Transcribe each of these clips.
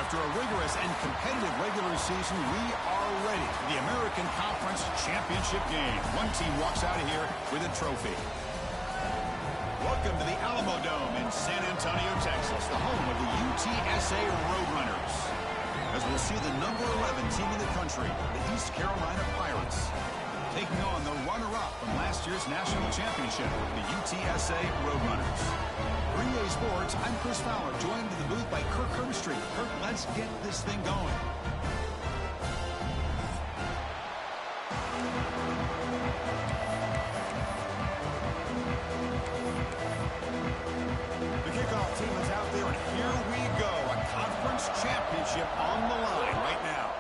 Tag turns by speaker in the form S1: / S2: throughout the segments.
S1: After a rigorous and competitive regular season, we are ready for the American Conference Championship game. One team walks out of here with a trophy. Welcome to the Alamo Dome in San Antonio, Texas, the home of the UTSA Roadrunners. As we'll see the number 11 team in the country, the East Carolina Pirates, taking on the runner-up from last year's national championship, the UTSA Roadrunners. For EA Sports, I'm Chris Fowler, joined in the booth by Kirk Herbstreit. Kirk, let's get this thing going. The kickoff team is out there, and here we go. A conference championship on the line right now.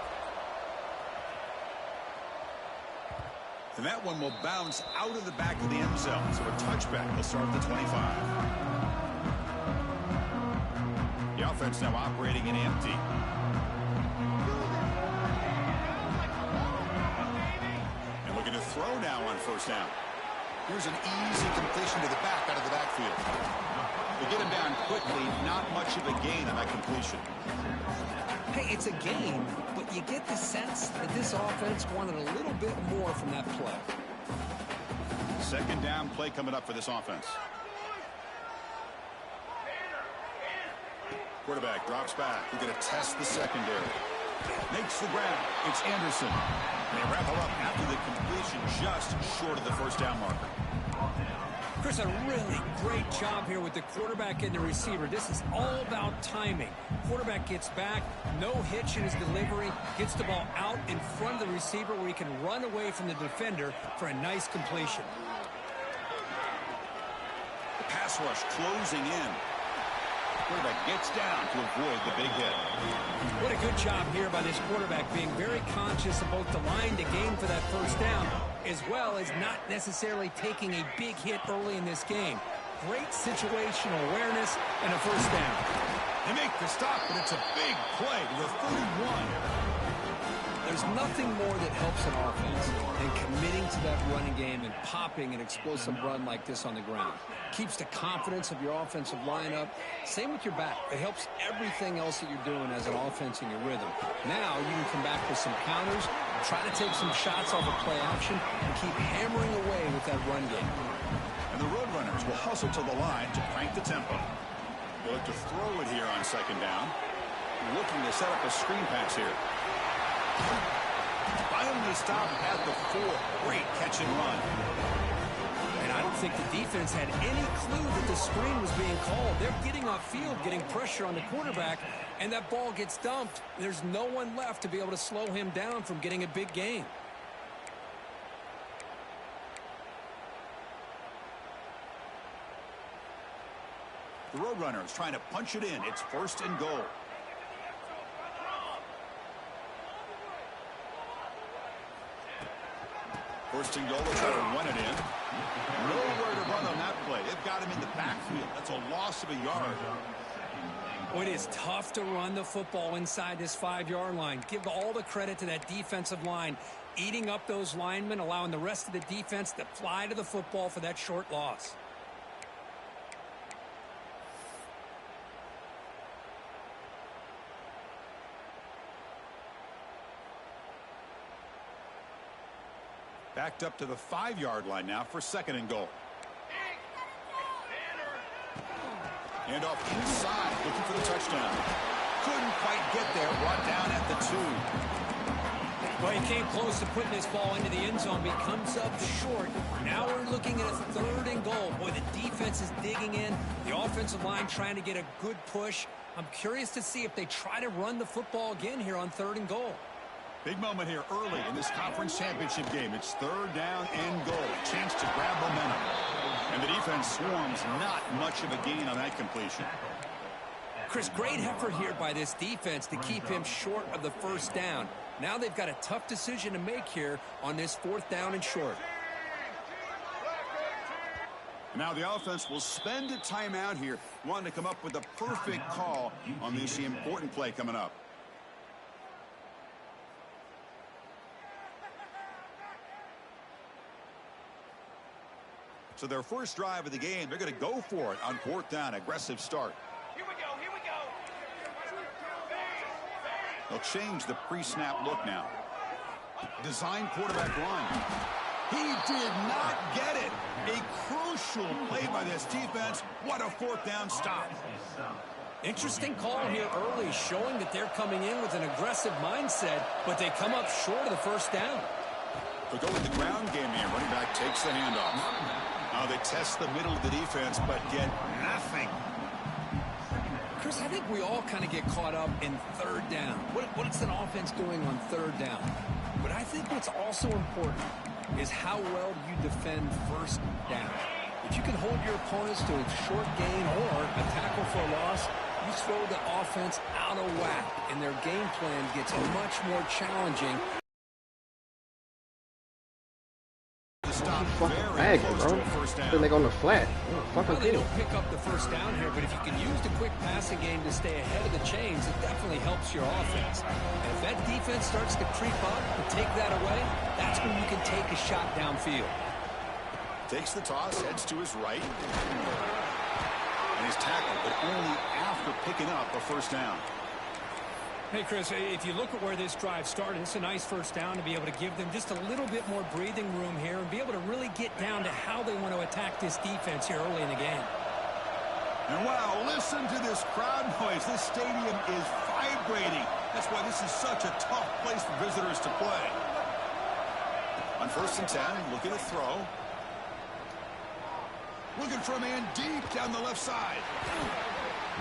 S1: And that one will bounce out of the back of the end zone, so a touchback will start at the 25. The offense now operating in empty. And looking to throw now on first down. Here's an easy completion to the back out of the backfield. They get him down quickly, not much of a gain on that completion.
S2: Hey, it's a game, but you get the sense that this offense wanted a little bit more from that play.
S1: Second down play coming up for this offense. Quarterback drops back. We're going to test the secondary. Makes the grab. It's Anderson. They wrap him up after the completion, just short of the first down marker.
S2: Chris, a really great job here with the quarterback and the receiver. This is all about timing. Quarterback gets back, no hitch in his delivery, gets the ball out in front of the receiver where he can run away from the defender for a nice completion.
S1: The pass rush closing in. Quarterback gets down to avoid the big hit.
S2: What a good job here by this quarterback, being very conscious of both the line to gain for that first down, as well as not necessarily taking a big hit early in this game. Great situational awareness and a first down.
S1: They make the stop, but it's a big play to the 31.
S2: There's nothing more that helps an offense than committing to that running game and popping an explosive run like this on the ground. Keeps the confidence of your offensive lineup. Same with your back. It helps everything else that you're doing as an offense in your rhythm. Now you can come back with some counters, try to take some shots off of play action, and keep hammering away with that run game.
S1: And the Roadrunners will hustle to the line to crank the tempo. They'll look to throw it here on second down. Looking to set up a screen pass here. Finally stopped at the 4. Great catch and run.
S2: And I don't think the defense had any clue that the screen was being called. They're getting off field, getting pressure on the quarterback, and that ball gets dumped. There's no one left to be able to slow him down from getting a big gain.
S1: The Roadrunners trying to punch it in. It's first and goal. First and goal, they'll try to run it in. Nowhere to run on that play. They've got him in the backfield. That's a loss of a yard.
S2: Well, it is tough to run the football inside this 5-yard line. Give all the credit to that defensive line, eating up those linemen, allowing the rest of the defense to fly to the football for that short loss.
S1: Backed up to the 5-yard line now for second and goal. And off inside, looking for the touchdown. Couldn't quite get there, brought down at the 2.
S2: Well, he came close to putting this ball into the end zone, but he comes up short. Now we're looking at a third and goal. Boy, the defense is digging in. The offensive line trying to get a good push. I'm curious to see if they try to run the football again here on third and goal.
S1: Big moment here early in this conference championship game. It's third down and goal. A chance to grab momentum. And the defense swarms, not much of a gain on that completion.
S2: Chris, great effort here by this defense to keep him short of the first down. Now they've got a tough decision to make here on this fourth down and short.
S1: Now the offense will spend a timeout here, wanting to come up with a perfect call on this important play coming up. So their first drive of the game, they're going to go for it on fourth down. Aggressive start.
S3: Here we go, here we go.
S1: They'll change the pre-snap look now. Design quarterback run. He did not get it. A crucial play by this defense. What a fourth down stop.
S2: Interesting call here early, showing that they're coming in with an aggressive mindset, but they come up short of the first down.
S1: They'll go with the ground game here. Running back takes the handoff. Now they test the middle of the defense, but get nothing.
S2: Chris, I think we all kind of get caught up in third down. What's an offense doing on third down? But I think what's also important is how well you defend first down. If you can hold your opponents to a short gain or a tackle for a loss, you throw the offense out of whack, and their game plan gets much more challenging.
S3: Bag, bro. They're like on the flat.
S2: Well, they don't pick up the first down here, but if you can use the quick passing game to stay ahead of the chains, it definitely helps your offense. And if that defense starts to creep up and take that away, that's when you can take a shot downfield.
S1: Takes the toss, heads to his right. And he's tackled, but only after picking up a first down.
S4: Hey, Chris, if you look at where this drive started, it's a nice first down to be able to give them just a little bit more breathing room here and be able to really get down to how they want to attack this defense here early in the game.
S1: And wow, listen to this crowd noise. This stadium is vibrating. That's why this is such a tough place for visitors to play. On 1st and 10, looking to throw. Looking for a man deep down the left side.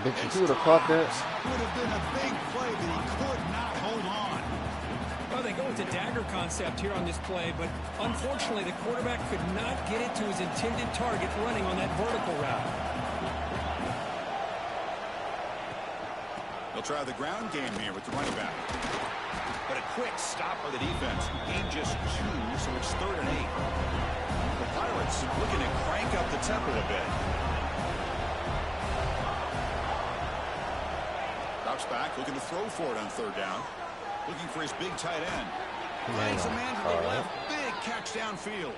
S3: Big you would have caught that.
S1: Would have been a big play, but he could not hold on.
S4: Well, they go with the dagger concept here on this play, but unfortunately the quarterback could not get it to his intended target running on that vertical route.
S1: They'll try the ground game here with the running back. But a quick stop by the defense. Gain just 2, so it's 3rd and 8. The Pirates looking to crank up the tempo a bit. Drops back, looking to throw for it on 3rd down. Looking for his big tight end. Finds a man to the left. Big catch downfield.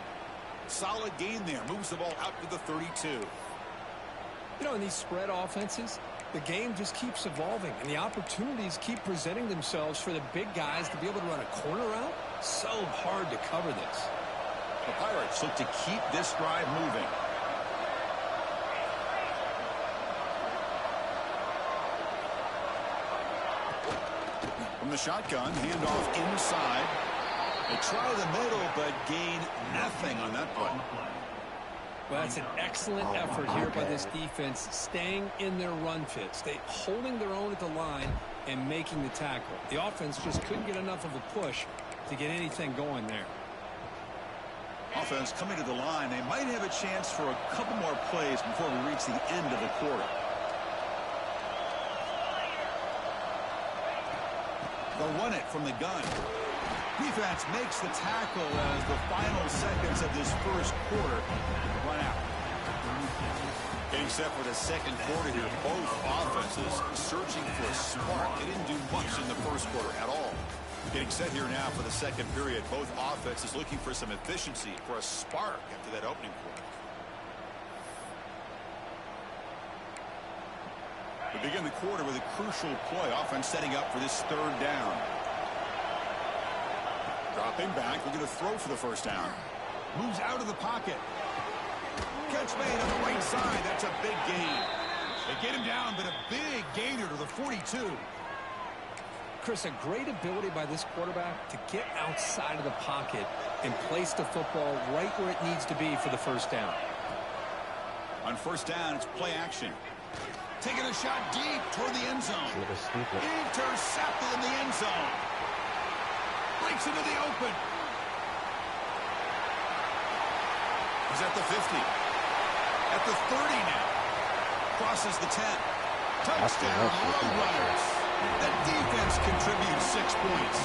S1: Solid gain there. Moves the ball out to the 32.
S2: You know, in these spread offenses, the game just keeps evolving, and the opportunities keep presenting themselves for the big guys to be able to run a corner route. So hard to cover this.
S1: The Pirates look to keep this drive moving. From the shotgun, handoff inside. They try the middle, but gain nothing on that play.
S2: Well, that's an excellent effort here by this defense, staying in their run fits, holding their own at the line and making the tackle. The offense just couldn't get enough of a push to get anything going there.
S1: Offense coming to the line. They might have a chance for a couple more plays before we reach the end of the quarter. They'll run it from the gun. Defense makes the tackle as the final seconds of this first quarter run out. Getting set for the second quarter here. Both offenses searching for a spark. They didn't do much in the first quarter at all. Getting set here now for the second period. Both offenses looking for some efficiency, for a spark after that opening quarter. We begin the quarter with a crucial play. Offense setting up for this 3rd down. Dropping back, looking to throw for the first down. Moves out of the pocket. Catch made on the right side. That's a big gain. They get him down, but a big gainer to the 42.
S2: Chris, a great ability by this quarterback to get outside of the pocket and place the football right where it needs to be for the first down.
S1: On 1st down, it's play action. Taking a shot deep toward the end zone. Intercepted in the end zone. Breaks into the open. He's at the 50. At the 30 now. Crosses the 10. Touchdown, Roadrunners. The defense contributes 6 points.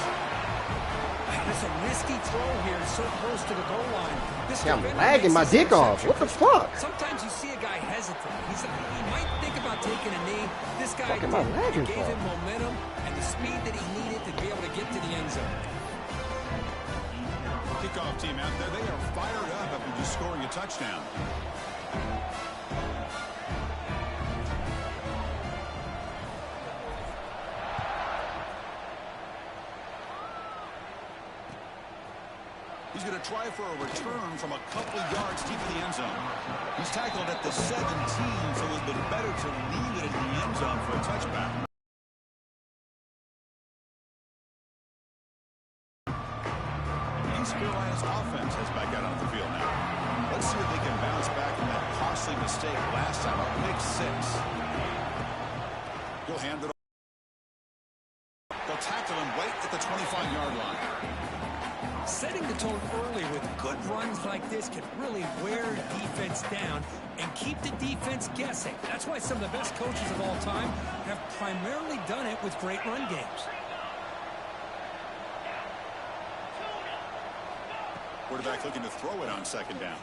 S2: That's a risky throw here, so close to the goal line.
S3: I'm lagging my dick off. What the fuck?
S2: Sometimes you see a guy hesitate. He might think about taking a knee. This guy gave him momentum and the speed that he needed to be able to get to the end zone.
S1: Kickoff team out there, they are fired up after just scoring a touchdown. He's going to try for a return from a couple yards deep in the end zone. He's tackled at the 17, so it would have been better to leave it in the end zone for a touchback. East Carolina's offense is back out on the field now. Let's see if they can bounce back from that costly mistake last time, a pick 6. He'll hand it off. They'll tackle him right at the 25-yard line.
S4: Setting the tone early with good runs like this can really wear defense down and keep the defense guessing. That's why some of the best coaches of all time have primarily done it with great run games.
S1: Quarterback looking to throw it on second down.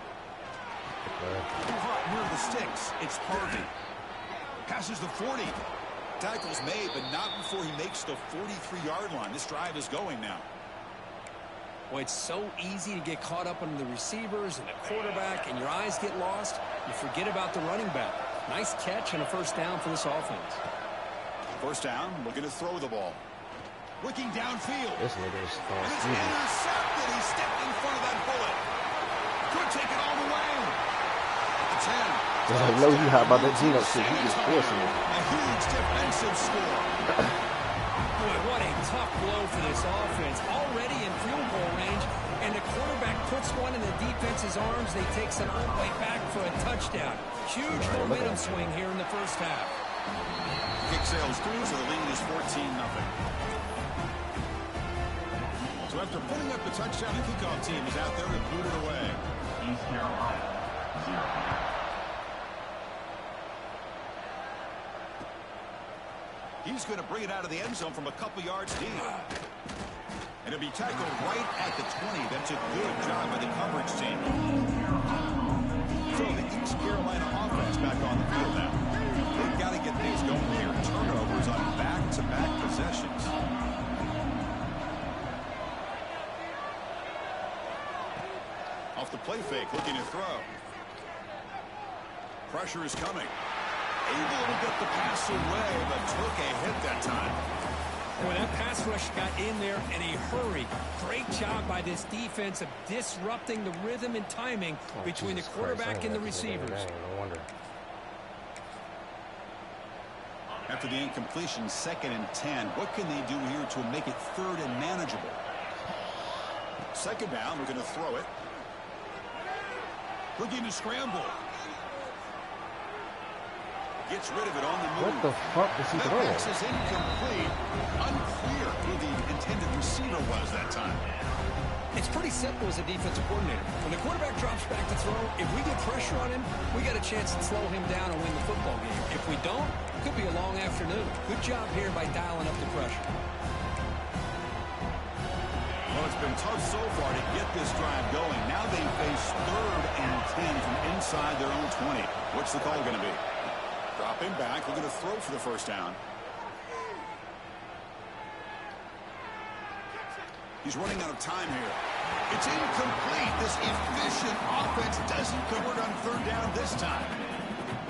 S1: Near the sticks. It's Harvey. Passes the 40. Tackle's made, but not before he makes the 43-yard line. This drive is going now.
S2: Well, it's so easy to get caught up on the receivers and the quarterback, and your eyes get lost. You forget about the running back. Nice catch and a first down for this offense.
S1: First down, looking to throw the ball. Looking downfield.
S3: This nigga is
S1: And it's intercepted. He stepped in front of that bullet. Could take it all the way. At the 10.
S3: I know you hot about that Geno shit. He just forcing it.
S1: A huge defensive score.
S4: Boy, what a tough blow for this offense. Already in field goal range, and the quarterback puts one in the defense's arms. They take some all the way back for a touchdown. Huge momentum swing here in the first half.
S1: Kick sails through, so the lead is 14-0. So after putting up the touchdown, the kickoff team is out there to boot it away.
S5: East Carolina, 0.
S1: He's going to bring it out of the end zone from a couple yards deep. And it'll be tackled right at the 20. That's a good job by the coverage team. So the East Carolina offense back on the field now. They've got to get things going here. Turnovers on back-to-back possessions. Off the play fake, looking to throw. Pressure is coming. Able to get the pass away, but took a hit that time.
S4: Boy, that pass rush got in there in a hurry. Great job by this defense of disrupting the rhythm and timing between the quarterback and the receivers.
S3: No wonder.
S1: After the incompletion, 2nd and 10. What can they do here to make it 3rd and manageable? Second down, we're going to throw it. Looking to scramble. Gets rid of it on the move.
S3: What the fuck is he
S1: That
S3: throwing?
S1: pass is incomplete. Unclear who the intended receiver was that time.
S2: It's pretty simple as a defensive coordinator. When the quarterback drops back to throw, if we get pressure on him, we got a chance to slow him down and win the football game. If we don't, it could be a long afternoon. Good job here by dialing up the pressure.
S1: Well, it's been tough so far to get this drive going. Now they face 3rd and 10 from inside their own 20. What's the call going to be? Dropping back. We're going to throw for the first down. He's running out of time here. It's incomplete. This efficient offense doesn't convert on 3rd down this time.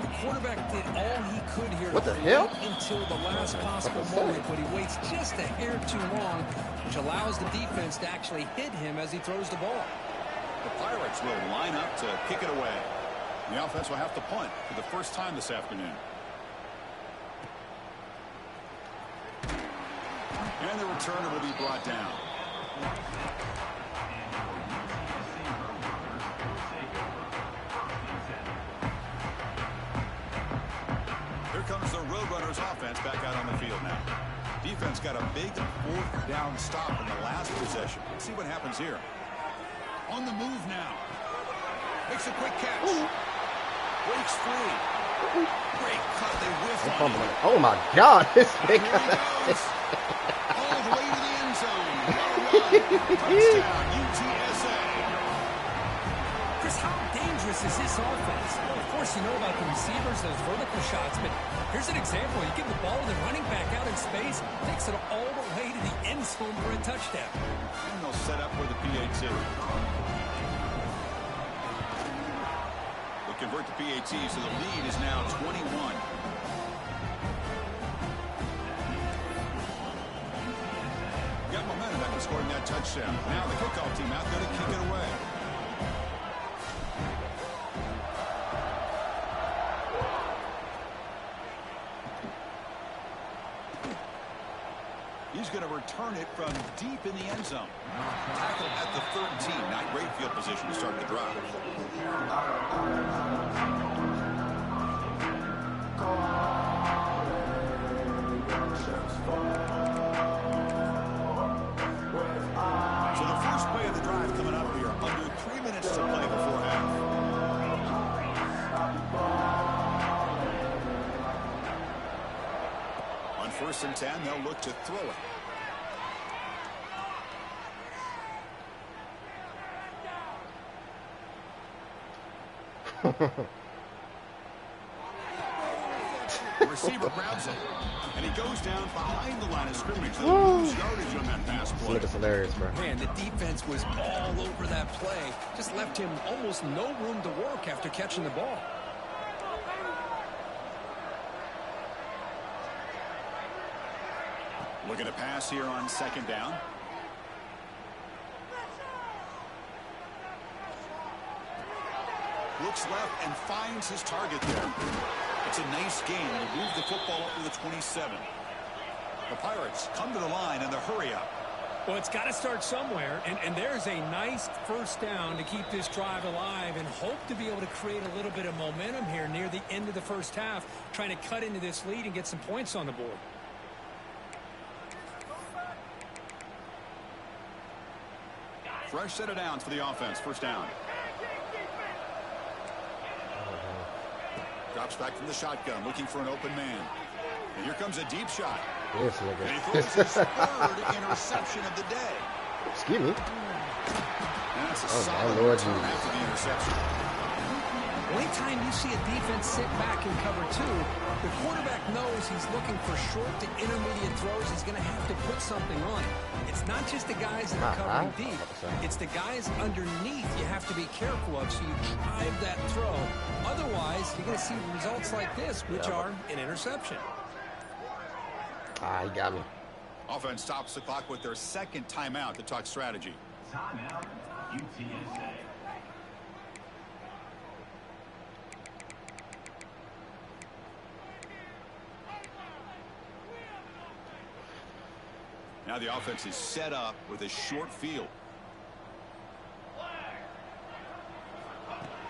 S2: The quarterback did all he could here
S3: What
S2: to
S3: the hell?
S2: wait until the last possible moment, but he waits just a hair too long, which allows the defense to actually hit him as he throws the ball.
S1: The Pirates will line up to kick it away. The offense will have to punt for the first time this afternoon. And the returner will be brought down. Here comes the Roadrunners offense back out on the field now. Defense got a big 4th down stop in the last possession. Let's see what happens here. On the move now. Makes a quick catch. Breaks free. Great cut. They whiff on it.
S3: Oh my God, this
S1: Here
S3: nigga.
S1: he goes. All the way to the end zone. Touchdown, UTSA.
S4: Chris, how dangerous is this offense? Well, of course, you know about the receivers, those vertical shots, but here's an example. You give the ball to the running back out in space, takes it all the way to the end zone for a touchdown.
S1: And they'll set up for the PAT. They convert the PAT, so the lead is now 21. Got momentum back on scoring that touchdown. Now the kickoff team out there to kick it away. He's going to return it from deep in the end zone. Tackled at the 13. Not great field position to start the drive. So the first play of the drive coming up here. Under 3 minutes to play before half. On 1st and 10, they'll look to throw it. The receiver grabs it, and he goes down behind the line of scrimmage. They'll lose yardage on that pass play.
S3: Look, it's hilarious, bro.
S2: Man, the defense was all over that play. Just left him almost no room to work after catching the ball.
S1: Looking to pass here on 2nd down. Looks left and finds his target there. It's a nice game to move the football up to the 27. The Pirates come to the line in the hurry up.
S4: Well, it's got to start somewhere, and there's a nice 1st down to keep this drive alive and hope to be able to create a little bit of momentum here near the end of the 1st half, trying to cut into this lead and get some points on the board.
S1: Fresh set of downs for the offense. 1st down. Drops back from the shotgun, looking for an open man. And here comes a deep shot.
S3: Yes,
S1: And he throws his 3rd interception of the day.
S3: Excuse me.
S1: And that's a
S3: Oh,
S1: solid
S3: my Lord
S1: return
S3: Jesus.
S1: after the interception.
S2: Anytime you see a defense sit back in cover 2, the quarterback knows he's looking for short to intermediate throws. He's going to have to put something on it. It's not just the guys that are covering deep. It's the guys underneath you have to be careful of, so you drive that throw. Otherwise, you're going to see results like this, which are an interception.
S3: Ah, he got me.
S1: Offense stops the clock with their 2nd timeout to talk strategy.
S5: Timeout, UTSA.
S1: Now the offense is set up with a short field.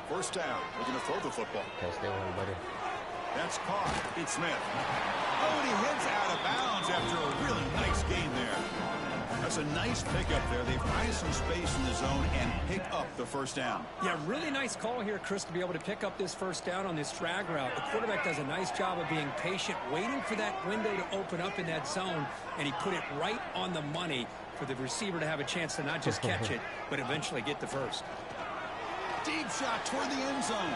S1: 1st down. Looking to throw the football.
S3: Can't stay with him, buddy.
S1: That's caught. It's Smith. Oh, and he hits out of bounds after a really nice gain there. That's a nice pickup there. They find some space in the zone and pick up the 1st down.
S4: Yeah, really nice call here, Chris, to be able to pick up this 1st down on this drag route. The quarterback does a nice job of being patient, waiting for that window to open up in that zone, and he put it right on the money for the receiver to have a chance to not just catch it, but eventually get the 1st.
S1: Deep shot toward the end zone.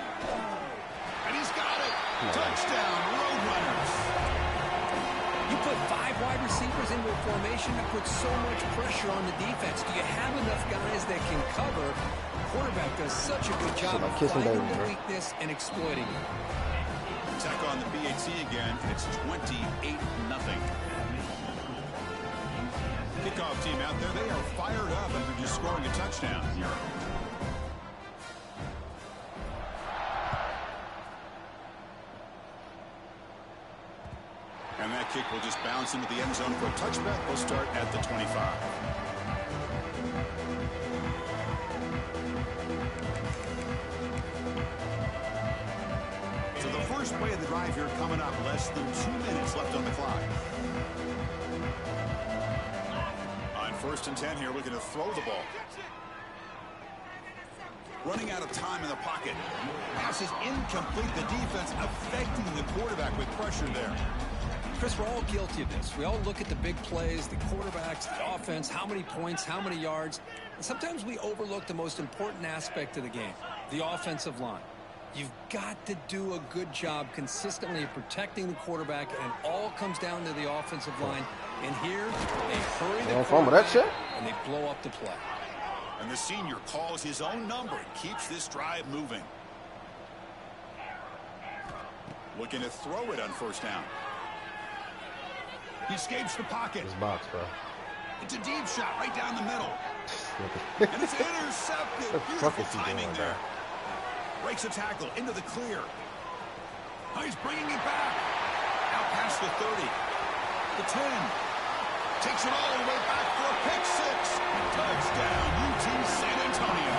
S1: And he's got it. Touchdown, Roadrunners.
S2: You put 5 wide receivers into a formation that puts so much pressure on the defense. Do you have enough guys that can cover? The quarterback does such a good job of finding the weakness and exploiting it.
S1: Attack on the BAT again. It's 28-0. Kickoff team out there. They are fired up after just scoring a touchdown. And that kick will just bounce into the end zone for a touchback. We'll start at the 25. So the first play of the drive here coming up. Less than 2 minutes left on the clock. On 1st and 10 here, looking to throw the ball. Running out of time in the pocket. Pass is incomplete. The defense affecting the quarterback with pressure there.
S2: Chris, we're all guilty of this. We all look at the big plays, the quarterbacks, the offense, how many points, how many yards. And sometimes we overlook the most important aspect of the game, the offensive line. You've got to do a good job consistently of protecting the quarterback, and it all comes down to the offensive line. And here, they hurry the quarterback, and they blow up the play.
S1: And the senior calls his own number and keeps this drive moving. Looking to throw it on 1st down. He escapes the pocket.
S3: This box, bro.
S1: It's a deep shot right down the middle. And it's intercepted.
S3: What the fuck
S1: Beautiful
S3: is he
S1: timing
S3: doing,
S1: there. Breaks a tackle into the clear. Oh, he's bringing it back. Out past the 30. The 10. Takes it all the way back for a pick six. Touchdown, UT San Antonio.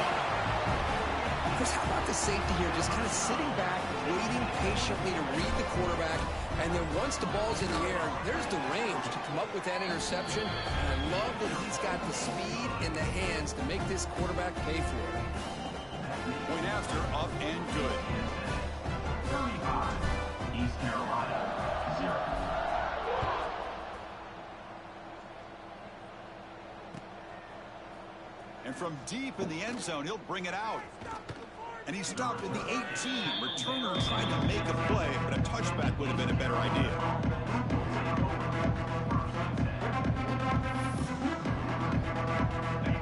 S2: Chris, how about the safety here? Just kind of sitting back, waiting patiently to read the quarterback. And then once the ball's in the air, there's the range to come up with that interception. And I love that he's got the speed in the hands to make this quarterback pay for it.
S1: Point after, up and good.
S5: 35, East Carolina, 0.
S1: And from deep in the end zone, he'll bring it out. And he stopped at the 18. Returner trying to make a play, but a touchback would have been a better idea.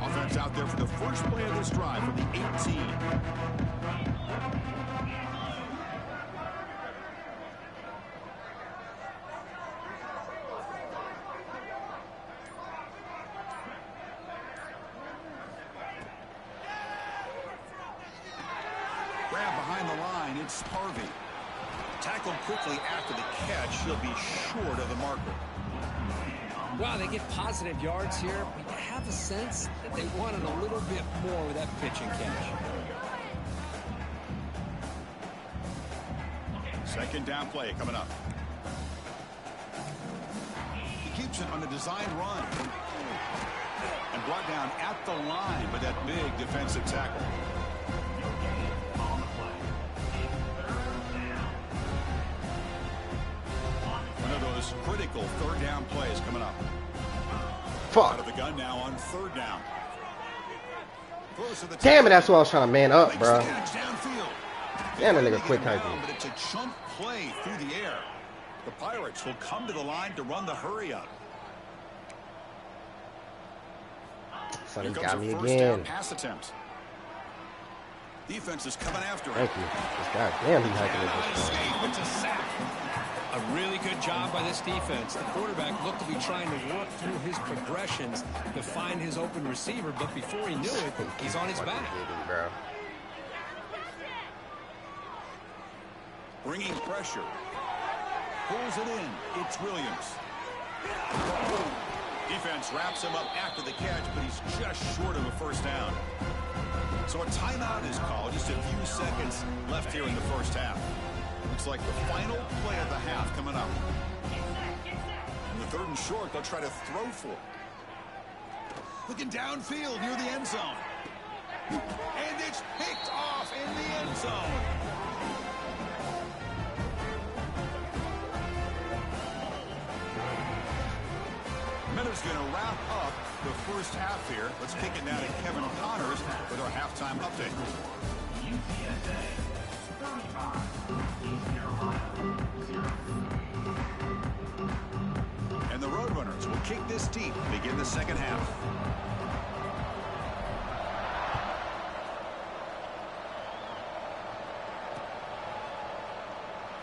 S1: Offense out there for the first play of this drive from the 18. Grab behind the line, it's Harvey. Tackled quickly after the catch. He'll be short of the marker.
S2: Wow, they get positive yards here. But you have a sense that they wanted a little bit more with that pitch and catch.
S1: Second down play coming up. He keeps it on a designed run. And brought down at the line with that big defensive tackle. One of those critical third down plays coming up.
S3: Fuck.
S1: Out of the gun now on third down. Close to the
S3: Damn it, that's why I was trying to man up,
S1: Makes
S3: bro.
S1: the catch downfield.
S3: Damn, that
S1: They
S3: nigga quick
S1: get him
S3: hiking.
S1: down, but it's a jump play through the air. The Pirates will come to the line to run the hurry up.
S3: Son,
S1: Here
S3: he
S1: comes
S3: got
S1: a
S3: me
S1: first
S3: again.
S1: down pass attempt. Defense is coming after him.
S3: Thank you. This guy, damn, he's hiking
S1: And
S3: at this point.
S1: unescaped. It's a sack.
S2: A really good job by this defense. The quarterback looked to be trying to work through his progressions to find his open receiver, but before he knew it, he's on his
S3: Fucking
S2: back.
S3: giddy, bro.
S1: Bringing pressure. Pulls it in. It's Williams. Defense wraps him up after the catch, but he's just short of a first down. So a timeout is called. Just a few seconds left here in the first half. Looks like the final play of the half coming up. In the third and short, they'll try to throw for it. Looking downfield near the end zone. And it's picked off in the end zone. Miller's going to wrap up the first half here. Let's kick it now to Kevin Connors with our halftime update.
S5: UTSA, 35, East Carolina, 0.
S1: And the Roadrunners will kick this deep to begin the second half.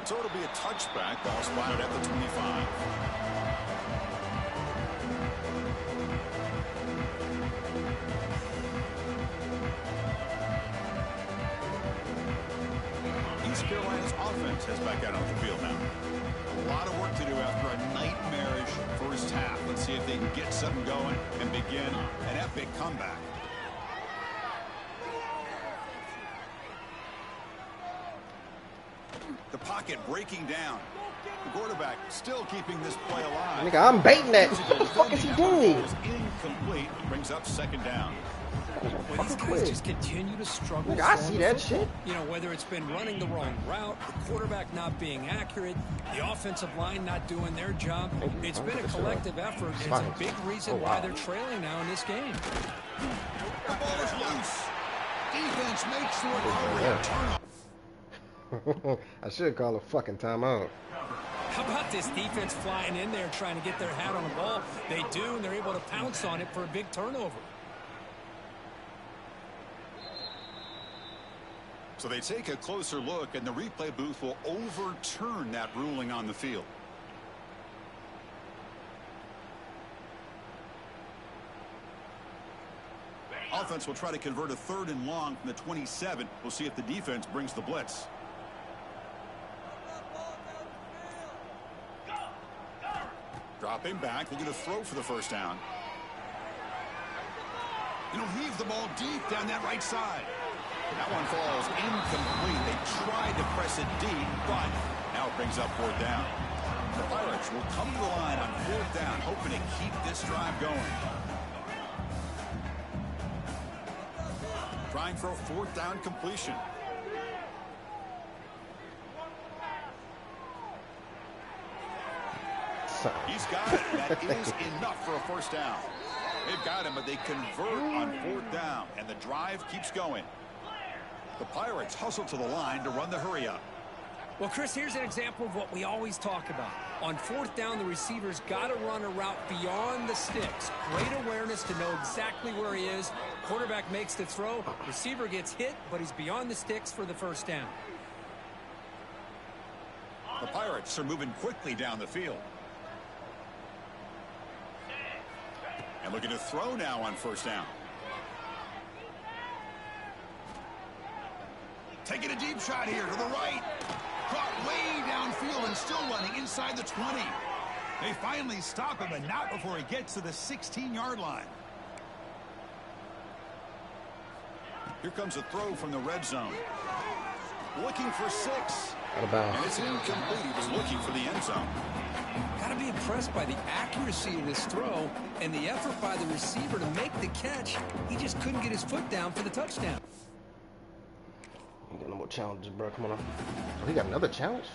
S1: So it'll be a touchback. Ball spotted at the 25. East Carolina's offense heads back out on the field now. A lot of work to do after a nightmarish first half. Let's see if they can get something going and begin an epic comeback. The pocket breaking down. The quarterback still keeping this play alive.
S3: Nigga, I'm baiting that. What the fuck is he doing?
S1: Is incomplete. Brings up second down.
S2: Well, these guys just continue to struggle.
S3: Nigga, I
S2: throwing
S3: see
S2: the
S3: that
S2: football.
S3: shit.
S2: You know, whether it's been running the wrong route, the quarterback not being accurate, the offensive line not doing their job. It's been a collective effort. It's a big reason why they're trailing now in this game.
S1: The ball is loose. Defense makes the recovery. Turnover.
S3: I should call a fucking timeout.
S2: How about this defense flying in there trying to get their hat on the ball? They do, and they're able to pounce on it for a big turnover.
S1: So they take a closer look, and the replay booth will overturn that ruling on the field. Offense will try to convert a 3rd and long from the 27. We'll see if the defense brings the blitz. Dropping back, looking to throw for the 1st down. And he'll heave the ball deep down that right side. That one falls incomplete. They tried to press it deep, but now it brings up 4th down. The Pirates will come to the line on 4th down, hoping to keep this drive going. Trying for a 4th down completion. He's got it. That is enough for a 1st down. They've got him, but they convert on 4th down, and the drive keeps going. The Pirates hustle to the line to run the hurry up.
S2: Well, Chris, here's an example of what we always talk about. On 4th down, the receiver's got to run a route beyond the sticks. Great awareness to know exactly where he is. Quarterback makes the throw. Receiver gets hit, but he's beyond the sticks for the 1st down.
S1: The Pirates are moving quickly down the field. And looking to throw now on 1st down. Taking a deep shot here to the right. Caught way downfield and still running inside the 20. They finally stop him, but not before he gets to the 16-yard line. Here comes a throw from the red zone. Looking for 6.
S3: Out of bounds.
S1: And it's incomplete. He was looking for the end zone.
S2: Got to be impressed by the accuracy of this throw and the effort by the receiver to make the catch. He just couldn't get his foot down for the touchdown.
S3: He got no more challenges, bro. Come on. Oh, he got another challenge?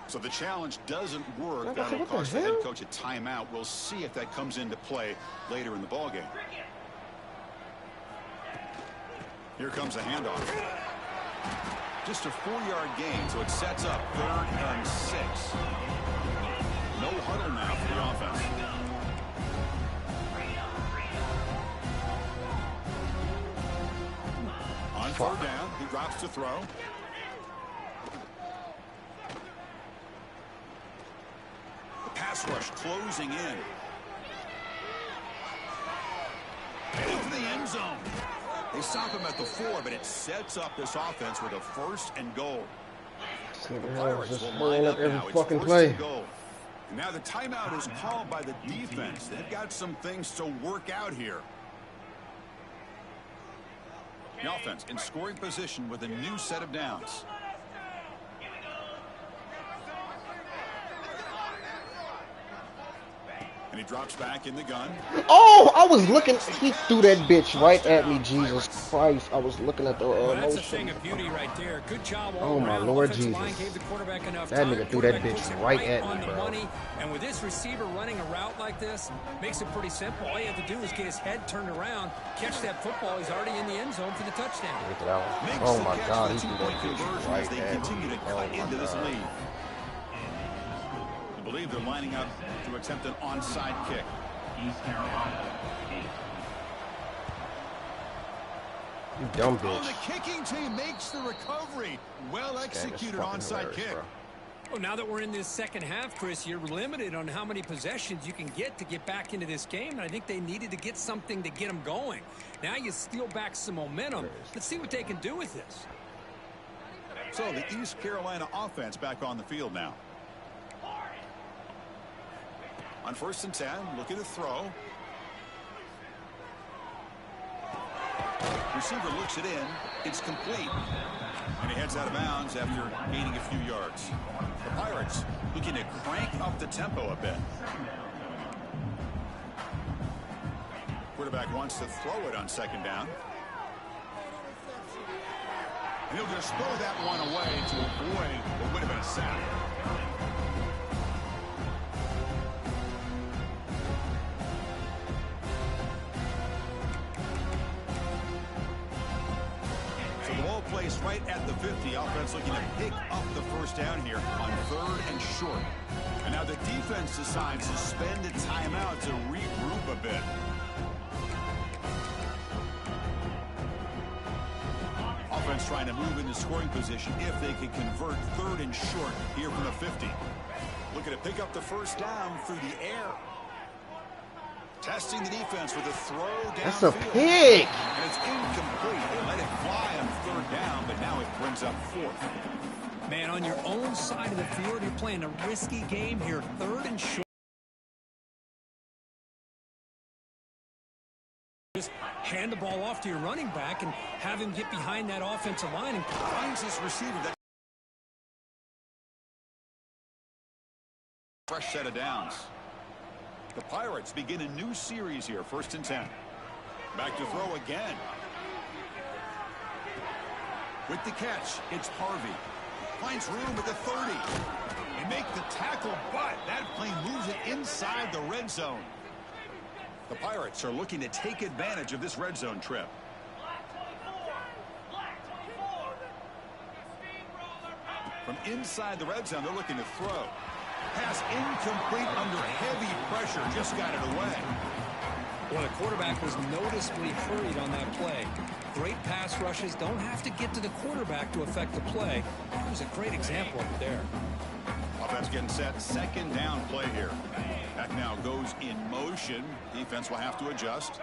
S1: So the challenge doesn't work.
S3: What
S1: That'll
S3: the
S1: cost the
S3: hell?
S1: head coach a timeout. We'll see if that comes into play later in the ballgame. Here comes a handoff. Just a 4-yard gain, so it sets up 3rd and 6. No huddle now for the offense. On 4th down, he drops to throw. The pass rush closing in. And into the end zone. They stop him at the 4, but it sets up this offense with a 1st and goal.
S3: The Pirates just hurling up every fucking play.
S1: And now the timeout is called by the defense. They've got some things to work out here. The offense in scoring position with a new set of downs. And he drops back in the gun.
S3: Oh, I was looking. He threw that bitch right at me, Jesus Christ. I was looking at the
S2: That's a
S3: motion.
S2: thing of beauty right there. Good job all
S3: Oh, my
S2: around.
S3: Lord
S2: Offensive
S3: Jesus.
S2: line gave the quarterback enough
S3: That
S2: time.
S3: nigga threw that
S2: Quarterback
S3: bitch
S2: puts it
S3: right at
S2: on
S3: me,
S2: the
S3: bro.
S2: money. And with this receiver running a route like this, makes it pretty simple. All you have to do is get his head turned around, catch that football. He's already in the end zone for the touchdown.
S3: Look at that one.
S1: Makes
S3: Oh
S1: the
S3: my
S1: catch
S3: God,
S1: for
S3: he
S1: the
S3: threw
S1: two-point
S3: that bitch
S1: conversion
S3: right
S1: as they
S3: at
S1: continue
S3: me.
S1: to
S3: Oh
S1: cut
S3: my
S1: into this
S3: God.
S1: lead. I believe they're lining up to attempt an onside kick.
S5: East Carolina, 8.
S3: You dumb
S1: Oh,
S3: bitch.
S1: the kicking team makes the recovery. Well
S3: This game is
S1: executed
S3: fucking
S1: onside
S3: hilarious,
S1: kick.
S3: bro.
S2: Well, now that we're in this second half, Chris, you're limited on how many possessions you can get back into this game, and I think they needed to get something to get them going. Now you steal back some momentum. Let's see what they can do with this.
S1: So the East Carolina offense back on the field now. On 1st and 10, looking to throw. Receiver looks it in. It's complete. And he heads out of bounds after gaining a few yards. The Pirates looking to crank up the tempo a bit. Quarterback wants to throw it on 2nd down. And he'll just throw that one away to avoid what would have been a sack. So the ball placed right at the 50. Offense looking to pick up the 1st down here on 3rd and short. And now the defense decides to spend a timeout to regroup a bit. defense trying to move into scoring position if they can convert 3rd and short here from the 50. Looking to pick up the first down through the air. Testing the defense with a throw down.
S3: That's a pick.
S1: And it's incomplete. They let it fly on 3rd down, but now it brings up 4th.
S4: Man, on your own side of the field, you're playing a risky game here. 3rd and short. Just hand the ball off to your running back and have him get behind that offensive line and
S1: Finds his receiver. That fresh set of downs. The Pirates begin a new series here, 1st and 10. Back to throw again. With the catch, it's Harvey. Finds room at the 30. They make the tackle, but that plane moves it inside the red zone. The Pirates are looking to take advantage of this red zone trip. From inside the red zone, they're looking to throw. Pass incomplete under heavy pressure. Just got it away.
S2: Well, the quarterback was noticeably hurried on that play. Great pass rushes don't have to get to the quarterback to affect the play. That was a great example of it there.
S1: Offense getting set. 2nd down play here. That now goes in motion. Defense will have to adjust.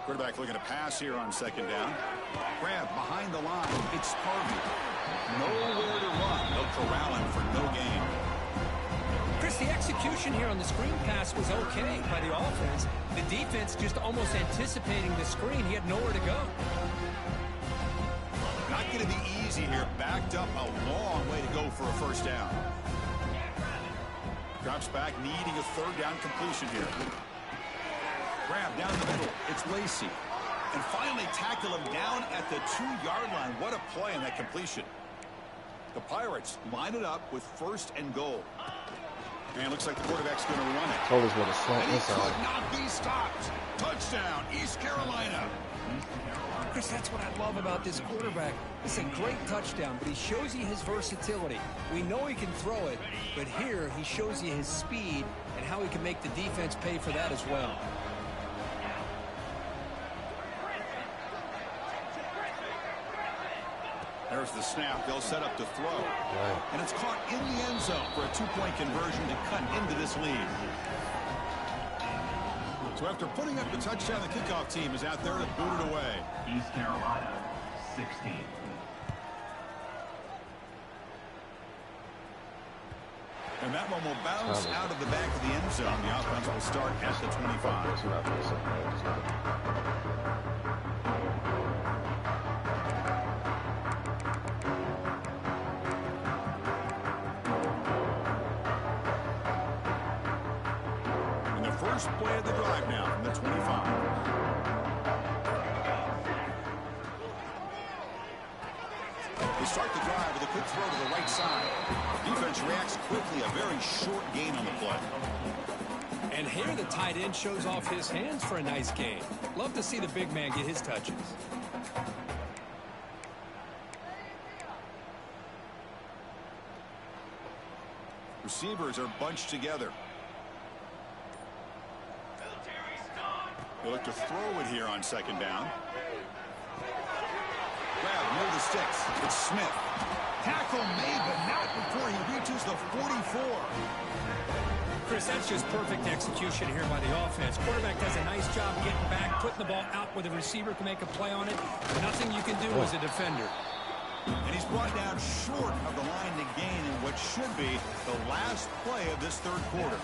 S1: Quarterback looking to pass here on 2nd down. Grab behind the line. It's Harvey. Nowhere to run. They'll corral him for no gain.
S4: Chris, the execution here on the screen pass was okay by the offense. The defense just almost anticipating the screen. He had nowhere to go.
S1: Not going to be easy here. Backed up a long way to go for a 1st down. Drops back, needing a 3rd down completion here. Grab down the middle. It's Lacey. And finally tackle him down at the 2-yard line. What a play on that completion. The Pirates line it up with 1st and goal. And looks like the quarterback's going to run it.
S3: Told us where to slant
S1: And he
S3: inside.
S1: could not be stopped. Touchdown, East Carolina.
S2: Chris, that's what I love about this quarterback. It's a great touchdown, but he shows you his versatility. We know he can throw it, but here he shows you his speed and how he can make the defense pay for that as well.
S1: There's the snap. They'll set up to throw.
S3: Right.
S1: And it's caught in the end zone for a 2-point conversion to cut into this lead. So after putting up the touchdown, the kickoff team is out there to boot it away.
S5: East Carolina, 16.
S1: And that one will bounce out of the back of the end zone. The offense will start at the 25. And the first play of the drive now from the 25. They start the drive with a quick throw to the right side. Defense reacts quickly. A very short gain on the play.
S2: And here the tight end shows off his hands for a nice gain. Love to see the big man get his touches.
S1: Receivers are bunched together. They look to throw it here on 2nd down. Grab near the sticks. It's Smith. Tackle made, but not before he reaches the 44.
S4: Chris, that's just perfect execution here by the offense. Quarterback does a nice job getting back, putting the ball out where the receiver can make a play on it. Nothing you can do as a defender.
S1: And he's brought down short of the line to gain in what should be the last play of this 3rd quarter.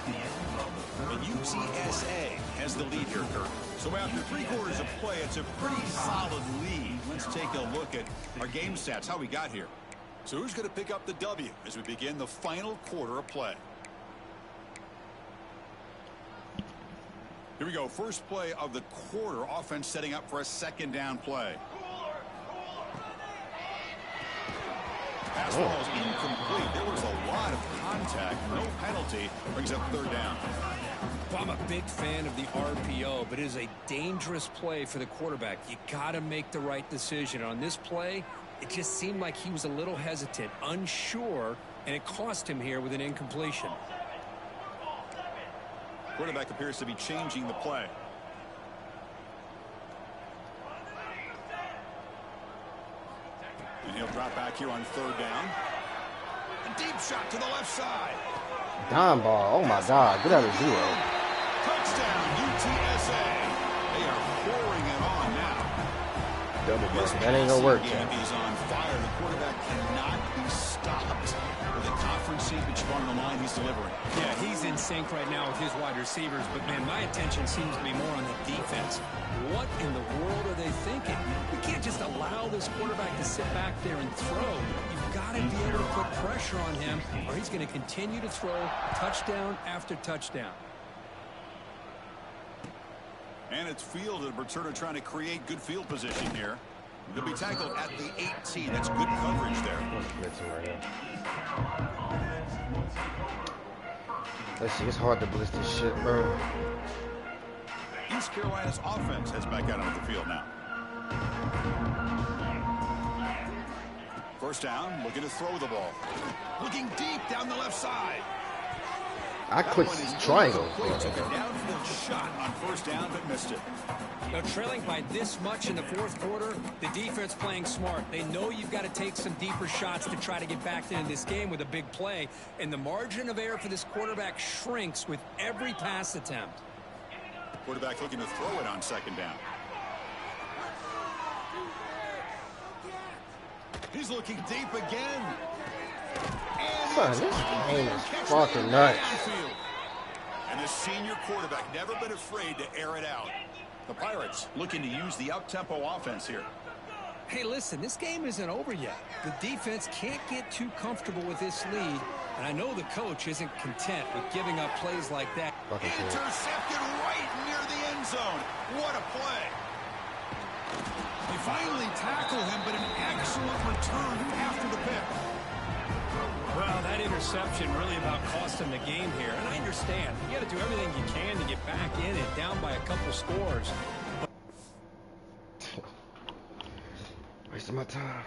S1: And UTSA has the lead here, Kirk. So after 3 quarters of play, it's a pretty solid lead. Let's take a look at our game stats, how we got here. So who's going to pick up the W as we begin the final quarter of play? Here we go. First play of the quarter. Offense setting up for a 2nd down play. Pass ball is incomplete. There was a lot of contact. No penalty. Brings up 3rd down.
S2: Well, I'm a big fan of the RPO, but it is a dangerous play for the quarterback. You got to make the right decision. On this play, it just seemed like he was a little hesitant, unsure, and it cost him here with an incompletion.
S1: Quarterback appears to be changing the play. And he'll drop back here on 3rd down. A deep shot to the left side.
S3: Dime ball. Oh, my God. Get out of 0.
S1: Touchdown, UTSA. They are pouring it on now.
S3: Double bust. That ain't gonna work,
S1: Game is on fire. The quarterback cannot be stopped. With a conference championship on the line, he's delivering.
S4: Yeah, he's in sync right now with his wide receivers, but, man, my attention seems to be more on the defense. What in the world are they thinking? We can't just allow this quarterback to sit back there and throw. You've got to be able to put pressure on him, or he's going to continue to throw touchdown after touchdown.
S1: And it's Field and Berturna trying to create good field position here. They'll be tackled at the 18. That's good coverage there.
S3: Let's see, it's hard to blitz this shit, bro.
S1: East Carolina's offense heads back out onto the field now. 1st down, looking to throw the ball. Looking deep down the left side.
S3: I clicked triangle.
S1: Took a downfield shot on 1st down, but missed it.
S4: Now, trailing by this much in the 4th quarter, the defense playing smart. They know you've got to take some deeper shots to try to get back into this game with a big play, and the margin of error for this quarterback shrinks with every pass attempt.
S1: Quarterback looking to throw it on 2nd down. He's looking deep again.
S3: Son, this game is fucking nuts.
S1: And the senior quarterback never been afraid to air it out. The Pirates looking to use the up-tempo offense here.
S4: Hey, listen, this game isn't over yet. The defense can't get too comfortable with this lead, and I know the coach isn't content with giving up plays like that.
S1: Intercepted right near the end zone. What a play. They finally tackle him, but an excellent return after the pick.
S4: Well, that interception really about cost him the game here. And I understand. You got to do everything you can to get back in it, down by a couple scores.
S3: Wasting my time.